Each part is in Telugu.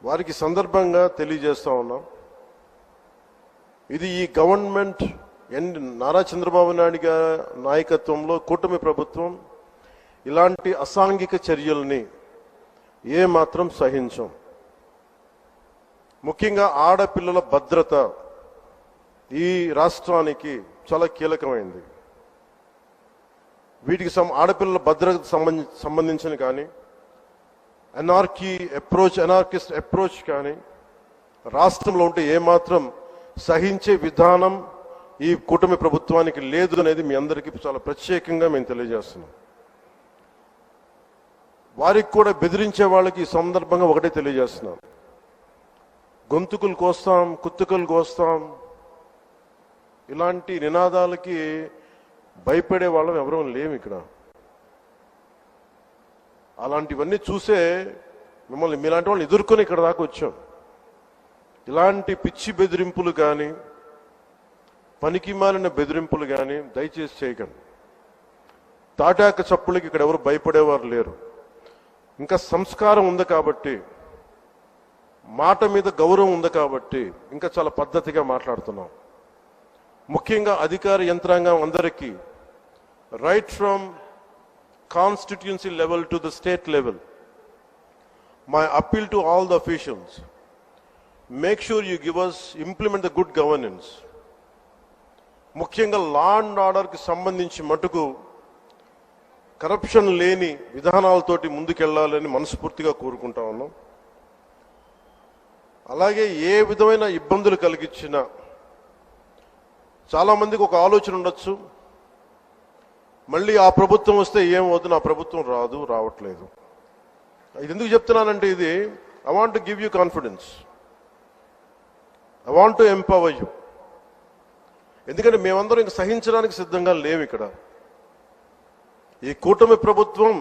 వారికి సందర్భంగా తెలియజేస్తా ఉన్నాం. ఇది ఈ గవర్నమెంట్ నారా చంద్రబాబు నాయుడు గారి నాయకత్వంలో కూటమి ప్రభుత్వం ఇలాంటి అసాంఘిక చర్యల్ని ఏమాత్రం సహించం. ముఖ్యంగా ఆడపిల్లల భద్రత ఈ రాష్ట్రానికి చాలా కీలకమైంది. వీటికి ఆడపిల్లల భద్రతకు సంబంధించిన కానీ అనార్కిస్ట్ అప్రోచ్ కానీ రాష్ట్రంలో ఉంటే ఏమాత్రం సహించే విధానం ఈ కూటమి ప్రభుత్వానికి లేదు అనేది మీ అందరికీ చాలా ప్రత్యేకంగా మేము తెలియజేస్తున్నాం. వారికి కూడా బెదిరించే వాళ్ళకి ఈ సందర్భంగా ఒకటే తెలియజేస్తున్నాం. గొంతుకులు కోస్తాం, కుత్తుకలు కోస్తాం, ఇలాంటి నినాదాలకి భయపడే వాళ్ళం ఎవరూ లేము ఇక్కడ. అలాంటివన్నీ చూసే మిమ్మల్ని మీలాంటి వాళ్ళని ఎదుర్కొని ఇక్కడ దాకా వచ్చాం. ఇలాంటి పిచ్చి బెదిరింపులు కానీ పనికి మాలిన బెదిరింపులు కానీ దయచేసి చేయకండి. తాటాక చప్పులకి ఇక్కడ ఎవరు భయపడేవారు లేరు. ఇంకా సంస్కారం ఉంది కాబట్టి, మాట మీద గౌరవం ఉంది కాబట్టి ఇంకా చాలా పద్ధతిగా మాట్లాడుతున్నాం. ముఖ్యంగా అధికార యంత్రాంగం అందరికీ, right from constituency level to the state level, my appeal to all the officials, make sure you give us implement the good governance. ముఖ్యంగా లా అండ్ ఆర్డర్కి సంబంధించి మటుకు కరప్షన్ లేని విధానాలతోటి ముందుకెళ్లాలని మనస్ఫూర్తిగా కోరుకుంటా ఉన్నాం. అలాగే ఏ విధమైన ఇబ్బందులు కలిగించినా, చాలామందికి ఒక ఆలోచన ఉండొచ్చు, మళ్ళీ ఆ ప్రభుత్వం వస్తే ఏమవుతుంది, నా ప్రభుత్వం రావట్లేదు. ఇది ఎందుకు చెప్తున్నానంటే, ఇది I want to give you confidence, I want to empower you. ఎందుకంటే మేమందరం ఇంక సహించడానికి సిద్ధంగా లేవు ఇక్కడ. ఈ కూటమి ప్రభుత్వం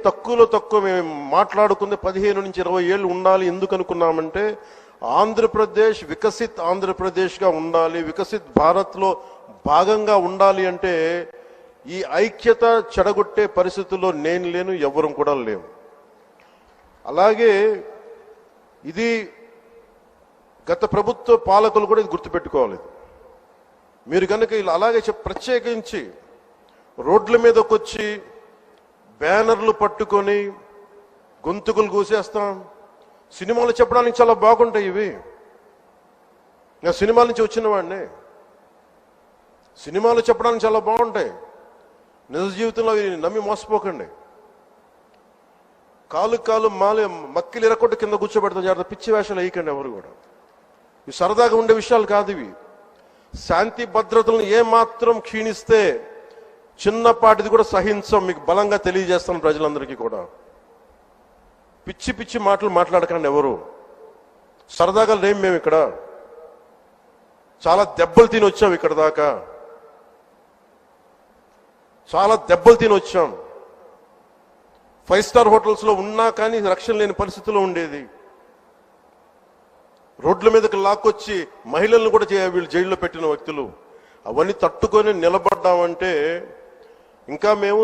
తక్కువ మేము మాట్లాడుకుంది 15 నుంచి 20 ఏళ్ళు ఉండాలి. ఎందుకు అనుకున్నామంటే, ఆంధ్రప్రదేశ్ వికసిత్ ఆంధ్రప్రదేశ్గా ఉండాలి, వికసిత్ భారత్లో భాగంగా ఉండాలి. అంటే ఈ ఐక్యత చెడగొట్టే పరిస్థితుల్లో నేను లేను, ఎవరం కూడా లేవు. అలాగే ఇది గత ప్రభుత్వ పాలకులు కూడా ఇది గుర్తుపెట్టుకోవాలి. మీరు కనుక ఇలా అలాగే ప్రత్యేకించి రోడ్ల మీదకి వచ్చి బ్యానర్లు పట్టుకొని గొంతుకులు కూసేస్తాం, సినిమాలు చెప్పడానికి చాలా బాగుంటాయి ఇవి. నా సినిమాల నుంచి వచ్చిన వాడిని, సినిమాలు చెప్పడానికి చాలా బాగుంటాయి. నిజ జీవితంలో అవి నమ్మి మోసపోకండి. కాలు మక్కిలు ఎరకొట్టు కింద కూర్చోబెడతాం. జాగ్రత్త, పిచ్చి వేషాలు వేయకండి ఎవరు కూడా. ఇవి సరదాగా ఉండే విషయాలు కాదు ఇవి. శాంతి భద్రతలను ఏమాత్రం క్షీణిస్తే చిన్నపాటిది కూడా సహించం. మీకు బలంగా తెలియజేస్తాను ప్రజలందరికీ కూడా. పిచ్చి పిచ్చి మాటలు మాట్లాడకండి ఎవరు. సరదాగా లేం మేము ఇక్కడ. చాలా దెబ్బలు తిని వచ్చాం ఇక్కడ దాకా, చాలా దెబ్బలు తిని వచ్చాం. 5 స్టార్ హోటల్స్లో ఉన్నా కానీ రక్షణ లేని పరిస్థితిలో ఉండేది. రోడ్ల మీదకి లాక్కొచ్చి మహిళలను కూడా వీళ్ళు జైల్లో పెట్టిన వ్యక్తులు. అవన్నీ తట్టుకొని నిలబడ్డామంటే ఇంకా మేము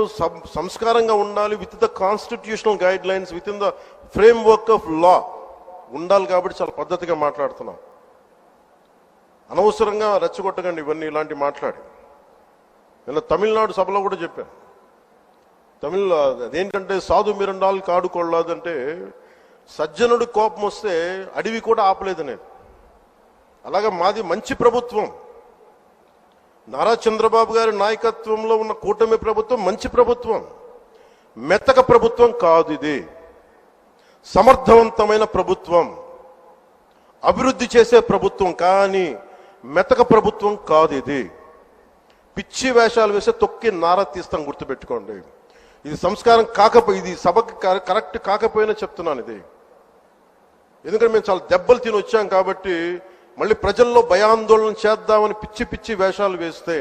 సంస్కారంగా ఉండాలి. With the constitutional guide lines, with in the frame work of law ఉండాలి. కాబట్టి చాలా పద్ధతిగా మాట్లాడుతున్నాం. అనవసరంగా రెచ్చగొట్టకండి ఇవన్నీ ఇలాంటి మాట్లాడి. నిన్న తమిళనాడు సభలో కూడా చెప్పాను. అదేంటంటే సాధు మిరండాలు కాడు కొళ్ళాదంటే, సజ్జనుడు కోపం వస్తే అడవి కూడా ఆపలేదనేది. అలాగా మాది మంచి ప్రభుత్వం. నారా చంద్రబాబు గారి నాయకత్వంలో ఉన్న కూటమి ప్రభుత్వం మంచి ప్రభుత్వం, మెత్తక ప్రభుత్వం కాదు. ఇది సమర్థవంతమైన ప్రభుత్వం, అభివృద్ధి చేసే ప్రభుత్వం, కానీ మెత్తక ప్రభుత్వం కాదు. ఇది పిచ్చి వేషాలు వేసే తొక్కి నారా తీస్తాం, గుర్తుపెట్టుకోండి. ఇది సంస్కారం కాకపోయి, ఇది సభకి కరెక్ట్ కాకపోయినా చెప్తున్నాను ఇది. ఎందుకంటే మేము చాలా దెబ్బలు తిని వచ్చాం కాబట్టి మళ్ళీ ప్రజల్లో భయాందోళన చేద్దామని పిచ్చి పిచ్చి వేషాలు వేస్తే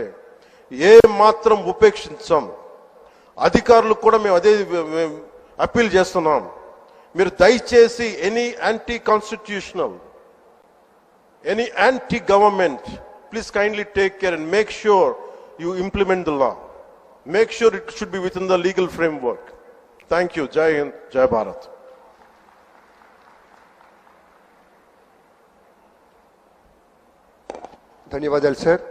ఏ మాత్రం ఉపేక్షించాం. అధికారులకు కూడా మేము అదే అప్పీల్ చేస్తున్నాం. మీరు దయచేసి any anti constitutional, any anti government, please kindly take care and make sure you implement the law. Make sure it should be within the legal framework. Thank you. Jai Hind, Jai Bharat. ధన్యవాదాలు సార్.